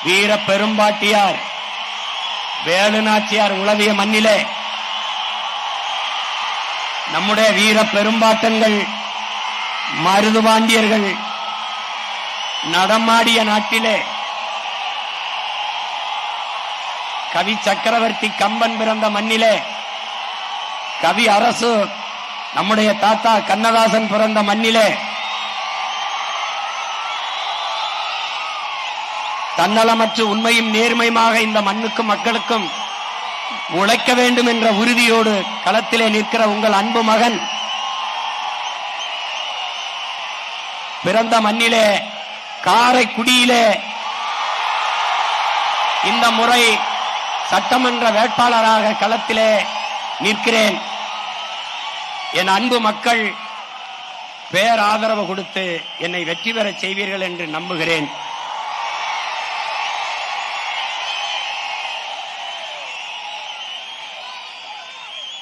வீர பெரும்பாட்டியார் வேலுநாச்சியார் உளவிய மண்ணிலே நம்முடைய வீர பெரும்பாட்டங்கள் மருதுபாண்டியர்கள் நடமாடிய நாட்டிலே கவி சக்கரவர்த்தி கம்பன் பிறந்த மண்ணிலே கவி அரசு நம்முடைய தாத்தா கண்ணதாசன் பிறந்த மண்ணிலே தன்னலமற்று உண்மையும் நேர்மையுமாக இந்த மண்ணுக்கும் மக்களுக்கும் உழைக்க வேண்டும் என்ற உறுதியோடு களத்திலே நிற்கிற உங்கள் அன்பு மகன் பிறந்த மண்ணிலே காரைக்குடியிலே இந்த முறை சட்டமன்ற வேட்பாளராக களத்திலே நிற்கிறேன். என் அன்பு மக்கள் பேராதரவு கொடுத்து என்னை வெற்றி பெறச் செய்வீர்கள் என்று நம்புகிறேன்.